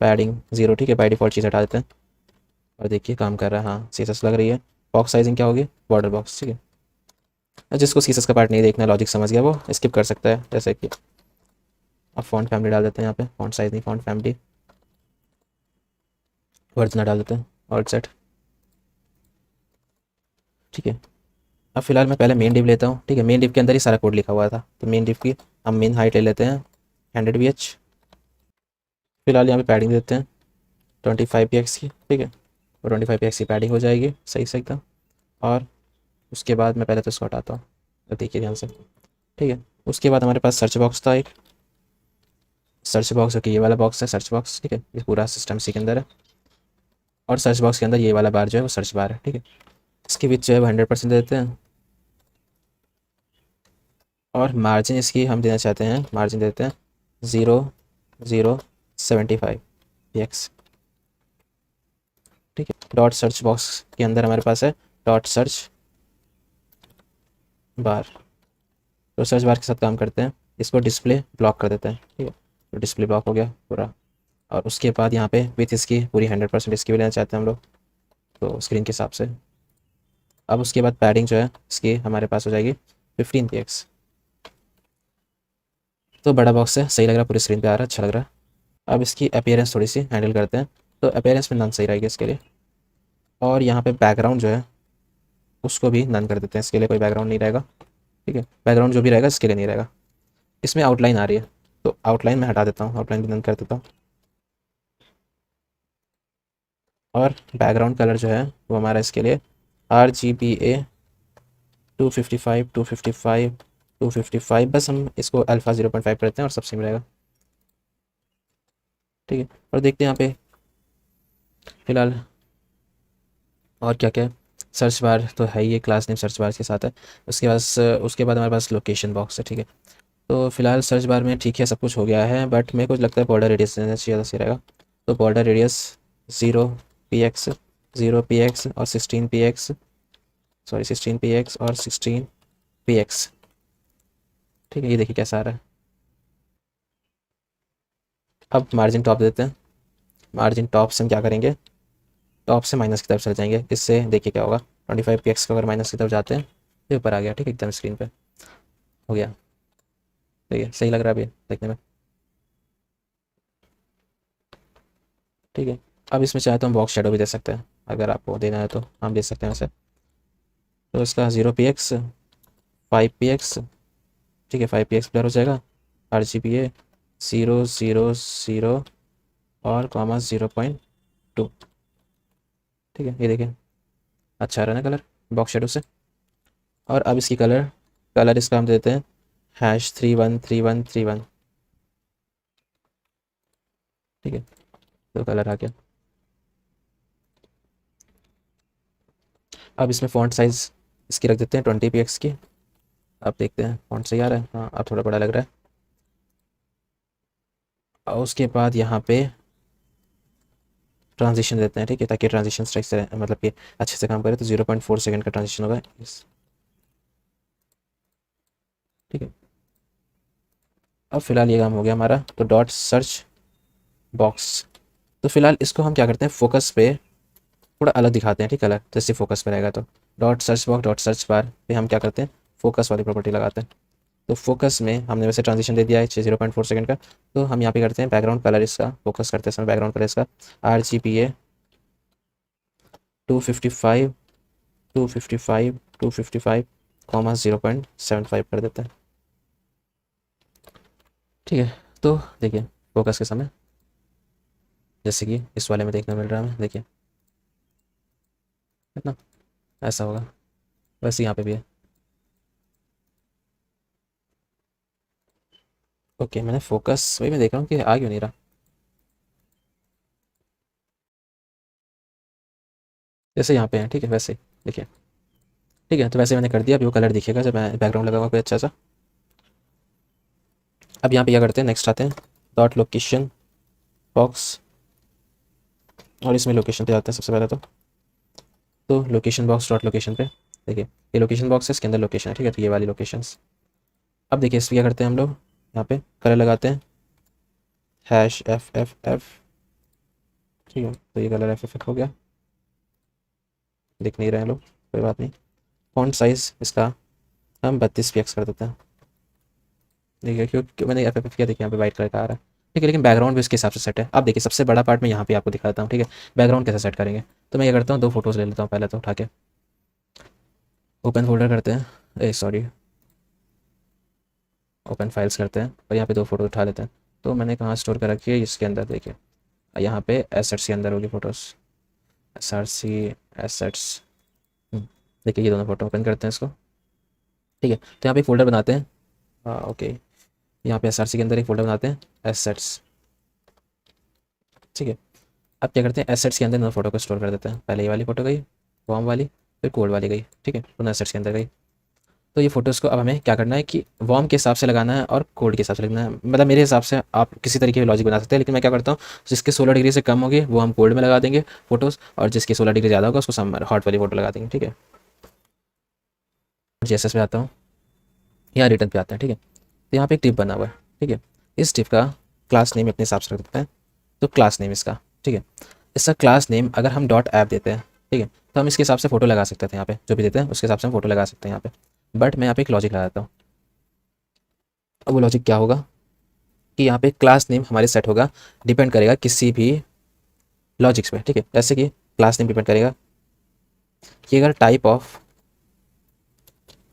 पैडिंग ज़ीरो। ठीक है, बाई डिफ़ॉल्ट चीज़ हटा देते हैं, और देखिए काम कर रहा है, हाँ सी एस एस लग रही है। बॉक्स साइजिंग क्या होगी, बॉर्डर बॉक्स। ठीक है, जिसको सी एस एस का पार्ट नहीं देखना, लॉजिक समझ गया, वो स्किप कर सकता है। जैसे कि अब फॉन्ट फैमिली डाल देते हैं यहाँ पे, फॉन्ट साइज नहीं, फॉन्ट फैमिली, वर्जना डाल देते हैं, और सेट। ठीक है, अब फिलहाल मैं पहले मेन डिव लेता हूँ। ठीक है, मेन डिव के अंदर ही सारा कोड लिखा हुआ था, तो मेन डिव की हम मेन हाइट ले लेते हैं 100 VH। फिलहाल यहाँ पे पैडिंग देते हैं 25 px की। ठीक है, और 25 px की पैडिंग हो जाएगी सही से एकदम। और उसके बाद मैं पहले तो इसको हटाता हूँ, तो देखिए ध्यान से। ठीक है, उसके बाद हमारे पास सर्च बॉक्स था एक, सर्च बॉक्स जो कि ये वाला बॉक्स है सर्च बॉक्स। ठीक है, ये पूरा सिस्टम इसी के अंदर है, और सर्च बॉक्स के अंदर ये वाला बार जो है वो सर्च बार है। ठीक है, इसके बीच जो है वो 100% देते हैं, और मार्जिन इसकी हम देना चाहते हैं, मार्जिन देते हैं 0.075 px। ठीक है, डॉट सर्च बॉक्स के अंदर हमारे पास है डॉट सर्च बार। तो सर्च बार के साथ काम करते हैं, इसको डिस्प्ले ब्लॉक कर देते हैं। ठीक है, तो डिस्प्ले ब्लॉक हो गया पूरा। और उसके बाद यहाँ पे विथ इसकी पूरी 100% इसकी भी लेना चाहते हैं हम लोग, तो स्क्रीन के हिसाब से। अब उसके बाद पैडिंग जो है इसकी हमारे पास हो जाएगी 15 px। तो बड़ा बॉक्स है, सही लग रहा है, पूरी स्क्रीन पे आ रहा है, अच्छा लग रहा है। अब इसकी अपीयरेंस थोड़ी सी हैंडल करते हैं, तो अपीयरेंस में नन सही रहेगी इसके लिए। और यहाँ पे बैकग्राउंड जो है उसको भी नन कर देते हैं, इसके लिए कोई बैकग्राउंड नहीं रहेगा। ठीक है, बैकग्राउंड जो भी रहेगा इसके लिए नहीं रहेगा। इसमें आउटलाइन आ रही है, तो आउटलाइन में हटा देता हूँ, आउटलाइन भी नन कर देता हूँ। और बैकग्राउंड कलर जो है वो हमारा इसके लिए RGBA 255 255 255, बस हम इसको अल्फ़ा 0.5 करते हैं और सब सेम रहेगा। ठीक है, और देखते हैं यहाँ पे फिलहाल और क्या क्या है। सर्च बार तो है ही, ये क्लास नेम सर्च बार के साथ है। उसके बाद हमारे पास लोकेशन बॉक्स है। ठीक है, तो फिलहाल सर्च बार में ठीक है, सब कुछ हो गया है, बट मेरे को लगता है बॉर्डर रेडियस देना चाहिए, ज़्यादा सही रहेगा। तो बॉर्डर रेडियस 0 px, 0 px और 16 px, सॉरी 16 px और 16 px। ठीक है, ये देखिए कैसा आ रहा है। अब मार्जिन टॉप देते हैं, मार्जिन टॉप से हम क्या करेंगे, टॉप से माइनस की तरफ चले जाएंगे। इससे देखिए क्या होगा, 25 px का अगर माइनस की तरफ जाते हैं तो ऊपर आ गया, ठीक है, एकदम स्क्रीन पे हो गया। ठीक है, सही लग रहा है अभी देखने में। ठीक है, अब इसमें चाहे तो हम बॉक्स शेडो भी दे सकते हैं, अगर आपको देना है तो हम दे सकते हैं वैसे। तो इसका 0 px 5 px, ठीक है, 5 px ब्लर हो जाएगा। RGBA 0 0 0 और कॉमा 0.2। ठीक है, ये देखिए अच्छा आ रहा है ना कलर बॉक्स शेडो से। और अब इसकी कलर, कलर इसका हम देते हैं #313131। ठीक है, तो कलर आ गया। अब इसमें फ़ॉन्ट साइज़ इसकी रख देते हैं 20 px की। अब देखते हैं फ़ॉन्ट सही आ रहा है, हाँ अब थोड़ा बड़ा लग रहा है। और उसके बाद यहाँ पे ट्रांजिशन देते हैं, ठीक है, ताकि ट्रांजिशन स्ट्राइक से मतलब कि अच्छे से काम करे। तो 0.4 सेकेंड का ट्रांजिशन होगा ठीक है। अब फिलहाल ये काम हो गया हमारा। तो डॉट सर्च बॉक्स, तो फिलहाल इसको हम क्या करते हैं, फोकस पे थोड़ा अलग दिखाते हैं, ठीक है, अलग, जैसे फोकस पे रहेगा। तो dot search box dot search bar पे हम क्या करते हैं, फोकस वाली प्रॉपर्टी लगाते हैं। तो फोकस में हमने वैसे ट्रांजिशन दे दिया है 0.4 सेकेंड का। तो हम यहाँ पे करते हैं बैकग्राउंड कलर, इसका फोकस करते हैं समय बैकग्राउंड कलर इसका RGBA 255 255 255 कॉमा 0.75 कर देते हैं। ठीक है, तो देखिए फोकस के समय जैसे कि इस वाले में देखने मिल रहा है हमें, देखिए है ना, ऐसा होगा। वैसे यहाँ पे भी है। ओके, मैंने फोकस, वही मैं देख रहा हूँ कि आ क्यों नहीं रहा। जैसे यहाँ पे है, ठीक है, वैसे देखिए। ठीक है, तो वैसे मैंने कर दिया। अभी वो कलर दिखेगा जब मैं बैकग्राउंड लगाऊंगा कोई अच्छा सा। अब यहाँ पे क्या करते हैं, नेक्स्ट आते हैं डॉट लोकेशन बॉक्स, और इसमें लोकेशन पे जाते हैं सबसे पहले। तो लोकेशन बॉक्स डॉट लोकेशन पे देखिए, ये लोकेशन बॉक्स है, इसके अंदर लोकेशन है, ठीक है, तो ये वाली लोकेशंस। अब देखिए इस पर क्या करते हैं हम लोग, यहाँ पे कलर लगाते हैं #FFF। ठीक है, तो ये कलर FFF हो गया, दिख नहीं रहे हैं लोग, कोई बात नहीं। फॉन्ट साइज़ इसका हम 32 px कर देते हैं। देखिए क्योंकि मैंने FFF किया, देखिए यहाँ पे वाइट कलर का आ रहा है। ठीक है, लेकिन बैकग्राउंड भी इसके हिसाब से सेट है। अब देखिए सबसे बड़ा पार्ट मैं यहाँ पे आपको दिखाता हूँ, ठीक है, बैकग्राउंड कैसे सेट करेंगे। तो मैं ये करता हूँ, दो फोटोज़ ले लेता हूँ पहले तो उठा के, ओपन फोल्डर करते हैं, ए सॉरी, ओपन फाइल्स करते हैं, और यहाँ पे दो फोटो उठा लेते हैं। तो मैंने कहाँ स्टोर कर रखी है, इसके अंदर देखिए, यहाँ पे एसेट्स के अंदर होगी फ़ोटोज़, SRC एसेट्स। देखिए ये दोनों फोटो ओपन करते हैं इसको। ठीक है, तो यहाँ पे एक फ़ोल्डर बनाते हैं, हाँ ओके, यहाँ पे SRC के अंदर एक फ़ोल्डर बनाते हैं एसेट्स। ठीक है, अब क्या करते हैं, एसेट्स के अंदर दोनों फोटो को स्टोर कर देते हैं। पहले ये वाली फ़ोटो गई वॉर्म वाली, फिर कोल्ड वाली गई, ठीक है, दोनों एसेट्स के अंदर गई। तो ये फ़ोटोज़ को अब हमें क्या करना है कि वार्म के हिसाब से लगाना है और कोल्ड के हिसाब से लगाना है। मतलब मेरे हिसाब से आप किसी तरीके की लॉजिक बना सकते हैं, लेकिन मैं क्या करता हूँ, जिसके 16 डिग्री से कम होगी वो हम कोल्ड में लगा देंगे फ़ोटोज़, और जिसकी 16 डिग्री ज़्यादा होगा उसको समर हॉट वाली फ़ोटो लगा देंगे। ठीक है, JSS पे आता हूँ, यहाँ रिटर्न पे आता है। ठीक है, तो यहाँ पे एक टिप बना हुआ है, ठीक है, इस टिप का क्लास नेम अपने हिसाब से रख देते हैं। तो क्लास नेम इसका, ठीक है, इसका क्लास नेम अगर हम डॉट ऐप देते हैं, ठीक है, तो हम इसके हिसाब से फ़ोटो लगा सकते थे। यहाँ पे जो भी देते हैं उसके हिसाब से हम फ़ोटो लगा सकते हैं यहाँ पे। बट मैं यहाँ पे एक लॉजिक लगाता हूँ। अब वो लॉजिक क्या होगा कि यहाँ पे क्लास नेम हमारे सेट होगा, डिपेंड करेगा किसी भी लॉजिक्स पे। ठीक है, जैसे कि क्लास नेम डिपेंड करेगा कि अगर type of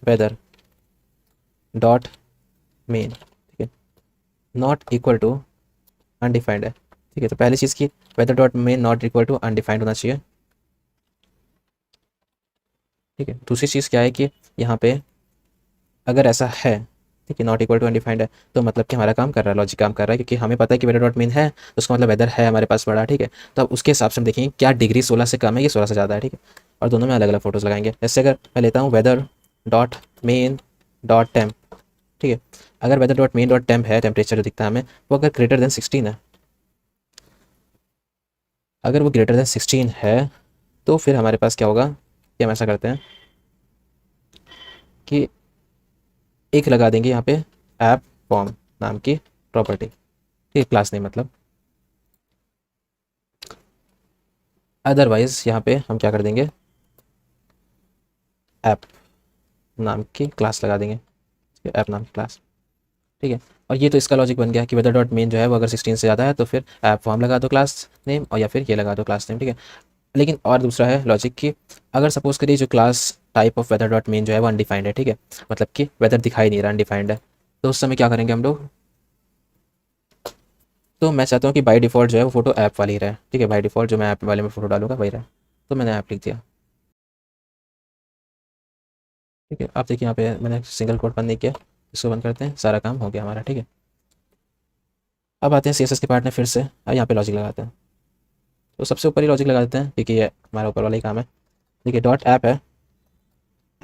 weather dot main, ठीक है, नॉट इक्वल टू अनडिफाइंड है। ठीक है, तो पहली चीज़ की weather dot main not equal to undefined होना चाहिए। ठीक है, दूसरी चीज़ क्या है कि यहाँ पे अगर ऐसा है, ठीक है, नॉट इक्वल टू अनडिफाइंड है, तो मतलब कि हमारा काम कर रहा है, लॉजिक काम कर रहा है, क्योंकि हमें पता है कि वेदर डॉट मेन है, तो उसका मतलब वेदर है हमारे पास बड़ा। ठीक है, तो अब उसके हिसाब से हम देखेंगे क्या डिग्री 16 से कम है या 16 से ज़्यादा है। ठीक है, और दोनों में अलग अलग फोटोज़ लगाएंगे। जैसे अगर मैं लेता हूँ weather dot main dot temp, ठीक है, अगर weather dot main dot temp है, टेम्परेचर जो दिखता है हमें, वो अगर ग्रेटर देन 16 है, अगर वो ग्रेटर देन 16 है, तो फिर हमारे पास क्या होगा कि हम ऐसा करते हैं कि एक लगा देंगे यहाँ पे ऐप फॉर्म नाम की प्रॉपर्टी, ठीक है, क्लास नेम मतलब। अदरवाइज़ यहाँ पे हम क्या कर देंगे, ऐप नाम की क्लास लगा देंगे, ऐप नाम की क्लास। ठीक है, और ये तो इसका लॉजिक बन गया कि वेदर डॉट मेन जो है वो अगर 16 से ज़्यादा है तो फिर ऐप फॉर्म लगा दो क्लास नेम, और या फिर ये लगा दो क्लास नेम। ठीक है, लेकिन और दूसरा है लॉजिक कि अगर सपोज़ करिए जो class type of weather dot main जो है वो अनडिफाइंड है, ठीक है, मतलब कि वेदर दिखाई नहीं रहा, अनडिफाइंड है, तो उस समय क्या करेंगे हम लोग। तो मैं चाहता हूँ कि बाय डिफ़ॉल्ट जो है वो फ़ोटो ऐप वाली ही रहे। ठीक है, बाय डिफ़ॉल्ट जो मैं ऐप वाले में फ़ोटो डालूँगा वही रहे, तो मैंने ऐप लिख दिया। ठीक है, आप देखिए यहाँ पे मैंने सिंगल कोट बंद नहीं किया, इसको बंद करते हैं, सारा काम हो गया हमारा। ठीक है, अब आते हैं सीएसएस के पार्ट में फिर से, अब यहाँ पे लॉजिक लगाते हैं। तो सबसे ऊपर ही लॉजिक लगा देते हैं क्योंकि ये हमारा ऊपर वाला ही काम है। देखिए डॉट ऐप है,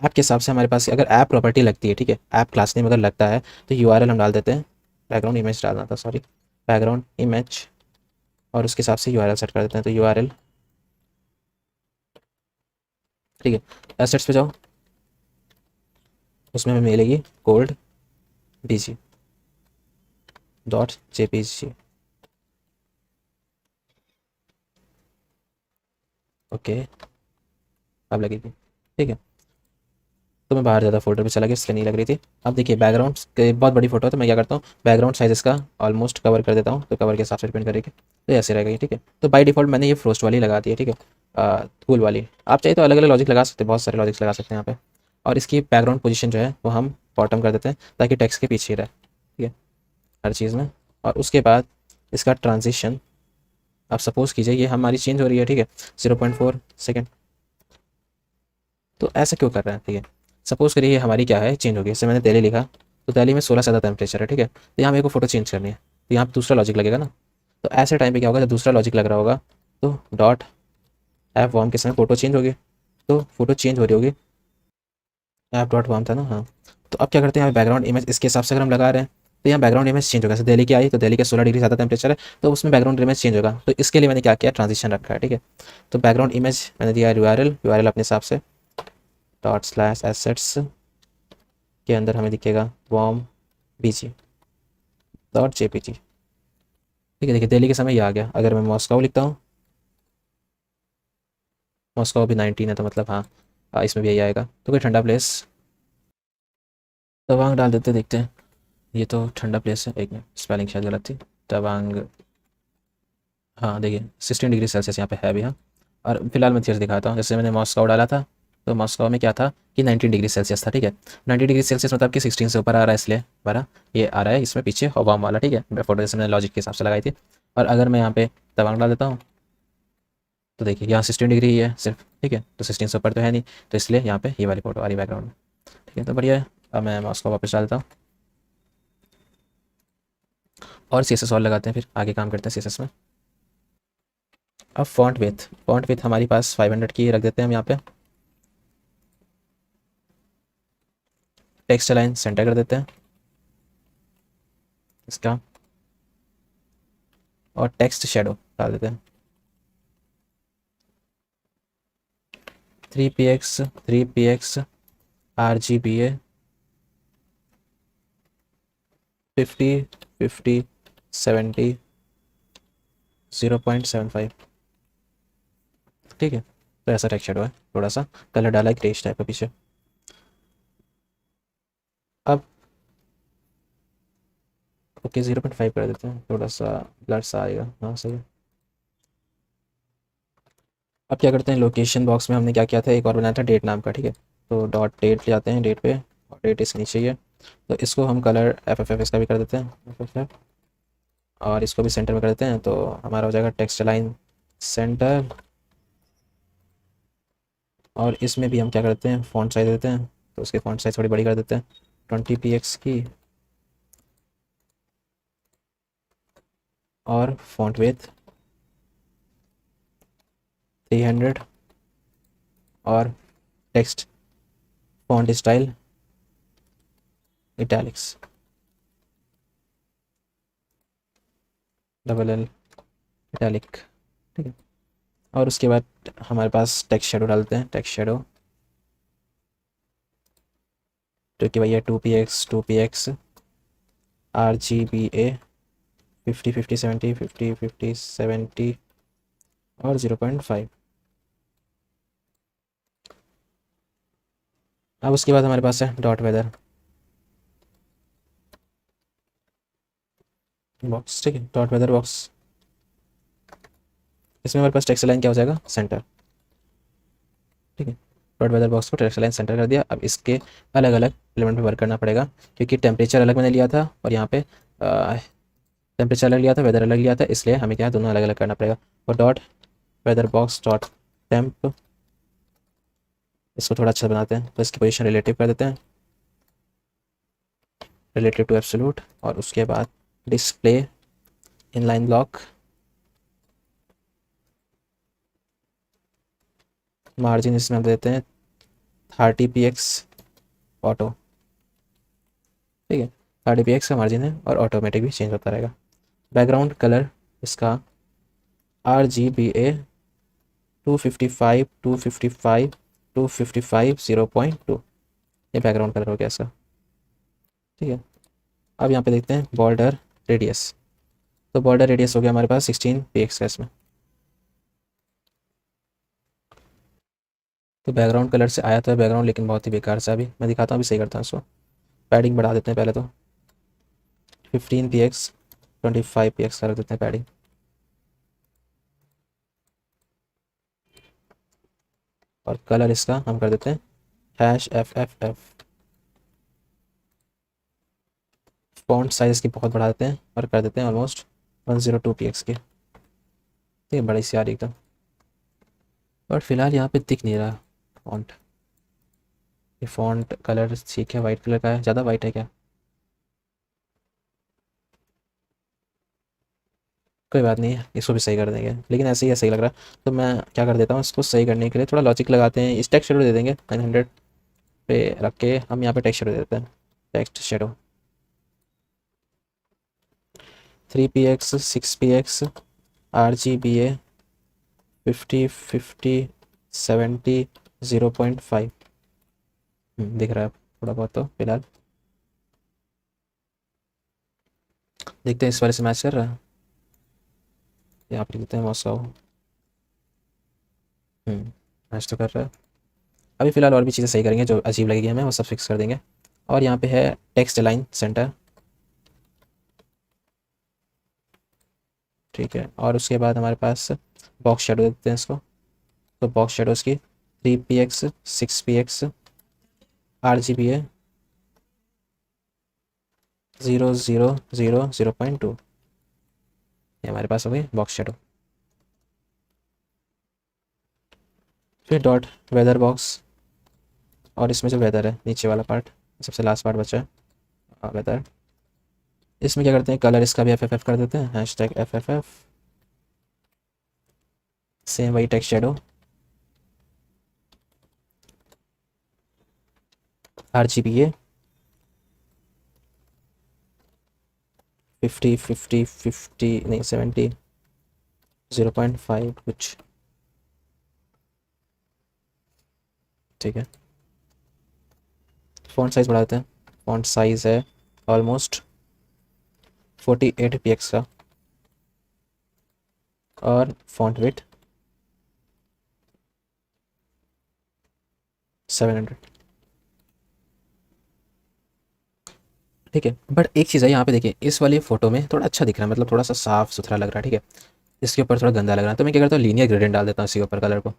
ऐप के हिसाब से हमारे पास अगर ऐप प्रॉपर्टी लगती है, ठीक है, ऐप क्लास नेम अगर लगता है तो यूआरएल हम डाल देते हैं, बैकग्राउंड इमेज डालना था, सॉरी, बैकग्राउंड इमेज, और उसके हिसाब से यूआरएल सेट कर देते हैं, तो यूआरएल। ठीक है, एसेट्स पे जाओ, उसमें हमें मिलेगी कोल्ड बीजी डॉट जेपीजी। ओके, अब लगेगी। ठीक है, तो मैं बाहर ज़्यादा फोल्डर पे चला गया इसलिए नहीं लग रही थी। अब देखिए बैकग्राउंड बहुत बड़ी फोटो है तो मैं क्या करता हूँ, बैकग्राउंड साइज इसका ऑलमोस्ट कवर कर देता हूँ, तो कवर के हिसाब से डिपेंड करेगी, तो ऐसे रहेगा ये। ठीक है, तो बाय डिफ़ॉल्ट मैंने ये फ्रोस्ट वाली लगा दी है। ठीक है, कूल वाली। आप चाहिए तो अलग अलग लॉजिक लगा सकते हैं, बहुत सारे लॉजिक्स लगा सकते हैं यहाँ पे। और इसकी बैकग्राउंड पोजीशन जो है वो हम बॉटम कर देते हैं ताकि टेक्स्ट के पीछे ही रहे। ठीक है, हर चीज़ में। और उसके बाद इसका ट्रांजिशन, आप सपोज़ कीजिए ये हमारी चेंज हो रही है, ठीक है, 0.4 सेकेंड, तो ऐसा क्यों कर रहे हैं। ठीक है, सपोज़ करिए ये हमारी क्या है, चेंज हो गई, जैसे मैंने दिल्ली लिखा, तो दिल्ली में 16 से ज़्यादा टेम्परेचर है। ठीक है, तो यहाँ मेरे को फ़ोटो चेंज करनी है, तो यहाँ पे दूसरा लॉजिक लगेगा ना। तो ऐसे टाइम पे क्या होगा, जब दूसरा लॉजिक लग रहा होगा तो डॉट ऐप वार्म के समय फ़ोटो चेंज होगी, तो फ़ोटो चेंज हो रही होगी, ऐप डॉट वार्म था ना, हाँ। तो अब क्या करते हैं, यहाँ बैकग्राउंड इमेज इसके हिसाब से अगर हम लगा रहे हैं तो यहाँ बैकग्राउंड इमेज चेंज होगा, जैसे दिल्ली की आई तो दिल्ली के 16 डिग्री ज़्यादा टेम्परेचर है, तो उसमें बैकग्राउंड इमेज चेंज होगा, तो इसके लिए मैंने क्या किया, ट्रांजिशन रखा है। ठीक है, तो बैकग्राउंड इमेज मैंने दिया यूआरएल अपने हिसाब से, डॉट स्लैश एसेट्स के अंदर हमें दिखेगा वॉम बीजी डॉट जेपीजी। ठीक है, देखिए दिल्ली के समय ये आ गया। अगर मैं मॉस्को लिखता हूँ, मॉस्को भी 19 है तो मतलब हाँ, इसमें भी यही आएगा, तो कोई ठंडा प्लेस, तवांग डाल देते, देखते हैं। ये तो ठंडा प्लेस है, एक मिनट स्पेलिंग शायद गलत थी, तवांग। हाँ देखिए 16 डिग्री सेल्सियस यहाँ पे है अभी, हाँ। और फिलहाल मैं चीज़ दिखाता हूँ, जैसे मैंने मॉस्को डाला था, तो मॉस्को में क्या था कि 19 डिग्री सेल्सियस था। ठीक है, 90 डिग्री सेल्सियस मतलब कि 16 से ऊपर आ रहा है, इसलिए बरा ये आ रहा है इसमें पीछे हवा वाला। ठीक है, मैं फोटो जैसे मैंने लॉजिक के हिसाब से लगाई थी। और अगर मैं यहाँ पे तवांग डाल देता हूँ, तो देखिए यहाँ 16 डिग्री ही है सिर्फ। ठीक है, तो 16 से ऊपर तो है नहीं, तो इसलिए यहाँ पे ये वाली फोटो आ रही बैकग्राउंड में। ठीक है, तो बढ़िया है। अब मैं मॉस्को वापस डालता हूँ और सी एस एस और लगाते हैं, फिर आगे काम करते हैं सी एस एस में। अब फॉन्ट विथ हमारी पास 500 की रख देते हैं हम यहाँ पे। टेक्स्ट लाइन सेंटर कर देते हैं इसका, और टेक्स्ट शेडो डाल देते हैं 3px RGBA 50 50 70 0.75। ठीक है, तो ऐसा टेक्स्ट शेडो है, थोड़ा सा कलर डाला है ग्रेश टाइप का पीछे। अब ओके 0.5 कर देते हैं, थोड़ा सा ब्लर सा आएगा, हाँ सही है। अब क्या करते हैं, लोकेशन बॉक्स में हमने क्या किया था, एक और बनाया था डेट नाम का। ठीक है, तो डॉट डेट ले जाते हैं डेट पे, और डेट इसके नीचे ही है, तो इसको हम कलर एफ इसका भी कर देते हैं FFF, और इसको भी सेंटर में कर देते हैं, तो हमारा हो जाएगा टेक्स्ट लाइन सेंटर। और इसमें भी हम क्या करते हैं, फ़ॉन्ट साइज़ देते हैं, तो उसकी फ़ॉन्ट साइज़ थोड़ी बड़ी कर देते हैं 20 px की, और फ़ॉन्ट विथ 300, और text font style italics, double L italic. ठीक है, और उसके बाद हमारे पास टेक्स्ट शेडो डालते हैं, टेक्स्ट शेडो जो कि भैया 2px RGBA 50 50 70 50 50 70 और 0.5। अब उसके बाद हमारे पास है डॉट वेदर बॉक्स, ठीक है, डॉट वेदर बॉक्स। इसमें हमारे पास टेक्स्ट लाइन क्या हो जाएगा, सेंटर, ठीक है। डॉट वेदर बॉक्स को टेक्स्ट लाइन सेंटर कर दिया। अब इसके अलग अलग एलिमेंट पे वर्क करना पड़ेगा, क्योंकि टेम्परेचर अलग मैंने लिया था और यहाँ पे टेम्परेचर अलग लिया था, वेदर अलग लिया था, इसलिए हमें क्या है दोनों अलग अलग करना पड़ेगा। और dot weather box dot temp, इसको थोड़ा अच्छा बनाते हैं, तो इसकी पोजीशन रिलेटिव कर देते हैं, रिलेटिव टू एब्सोल्यूट। और उसके बाद डिस्प्ले इनलाइन ब्लॉक, मार्जिन इसमें हम देते हैं 30 px ऑटो, ठीक है, 30 px का मार्जिन है और ऑटोमेटिक भी चेंज होता रहेगा। बैकग्राउंड कलर इसका RGBA 255 255 255 0.2, ये बैकग्राउंड कलर हो गया इसका, ठीक है। अब यहाँ पे देखते हैं बॉर्डर रेडियस, तो बॉर्डर रेडियस हो गया हमारे पास 16 px का इसमें। तो बैकग्राउंड कलर से आया तो है बैकग्राउंड, लेकिन बहुत ही बेकार सा, अभी मैं दिखाता हूँ, अभी सही करता हूँ इसको। पैडिंग बढ़ा देते हैं पहले तो 15 px 25 px का रख देते हैं पैडिंग। और कलर इसका हम कर देते हैं #FFF। फॉन्ट साइज़ की बहुत बढ़ा देते हैं और कर देते हैं ऑलमोस्ट 102 px की, ठीक है, बड़ी सी आ रही एकदम। और फिलहाल यहाँ पे दिख नहीं रहा फॉन्ट, ये फॉन्ट कलर ठीक है, वाइट कलर का है, ज़्यादा वाइट है क्या, कोई बात नहीं है, इसको भी सही कर देंगे, लेकिन ऐसे ही है, सही लग रहा है। तो मैं क्या कर देता हूँ, इसको सही करने के लिए थोड़ा लॉजिक लगाते हैं, इस टेक्स्ट शेडो दे देंगे 900 पे रख के, हम यहाँ पे टेक्स्ट शेडो दे देते हैं, text shadow 3 px 6 px RGBA 50 50 70 0.5, दिख रहा है थोड़ा बहुत तो फिलहाल, देखते हैं इस वाले से मैच कर रहा है, यहाँ पे लिखते हैं मॉस्को, मैच तो कर रहा है। अभी फ़िलहाल और भी चीज़ें सही करेंगे, जो अजीब लगेगी हमें वो सब फिक्स कर देंगे। और यहाँ पे है टेक्स्ट अलाइन सेंटर, ठीक है। और उसके बाद हमारे पास बॉक्स शेडो देते हैं इसको, तो बॉक्स शेडोज़ की 3 px 6 px RGBA 0000.2, ये हमारे पास हो गई बॉक्स शेडो। फिर डॉट वेदर बॉक्स, और इसमें जो वेदर है नीचे वाला पार्ट, सबसे लास्ट पार्ट बचा है वेदर, इसमें क्या करते हैं कलर इसका भी FFF कर देते हैं, #FFF। सेम वही टेक्स्ट शेडो RGBA 50 नहीं 70 0.5 कुछ, ठीक है। फ़ॉन्ट साइज़ बढ़ा देते हैं, फ़ॉन्ट साइज़ है ऑलमोस्ट 48 px का, और फ़ॉन्ट विड्थ 700, ठीक है। बट एक चीज़ है यहाँ पे देखिए, इस वाली फ़ोटो में थोड़ा अच्छा दिख रहा है, मतलब थोड़ा सा साफ़ सुथरा लग रहा है, ठीक है। इसके ऊपर थोड़ा गंदा लग रहा है, तो मैं क्या करता हूँ लीनियर ग्रेडियंट डाल देता हूँ इसके ऊपर कलर को।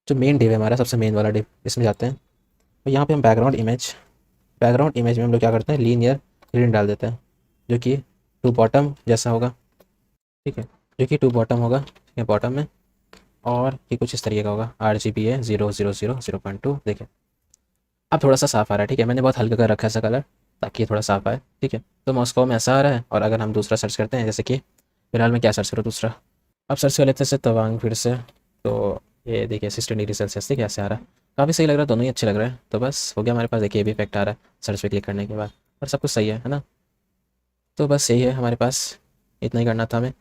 जो मेन डिव है हमारा, सबसे मेन वाला डिव, इसमें जाते हैं, और यहाँ पे हम बैकग्राउंड इमेज में हम लोग क्या करते हैं लीनियर ग्रेडियंट डाल देते हैं, जो कि टू बॉटम जैसा होगा, ठीक है, जो कि टू बॉटम होगा, ठीक है, बॉटम में, और ये कुछ इस तरीके का होगा RGBA 000 0.2, देखिए अब थोड़ा सा साफ़ आ रहा है, ठीक है। मैंने बहुत हल्का कर रखा है ऐसा कलर, ताकि ये थोड़ा साफ़ आए, ठीक है। तो मॉस्को में ऐसा आ रहा है। और अगर हम दूसरा सर्च करते हैं, जैसे कि फिलहाल मैं क्या सर्च करूँ दूसरा, अब सर्च कर लेते हैं तवांग फिर से, तो ये देखिए 16 डिग्री सेल्सियस, ठीक है, ऐसे आ रहा है, काफ़ी सही लग रहा है, दोनों ही अच्छे लग रहे हैं। तो बस हो गया हमारे पास, देखिए ये भी इफेक्ट आ रहा है सर्च पे क्लिक करने के बाद, और सब कुछ सही है ना। तो बस यही है हमारे पास, इतना ही करना था हमें।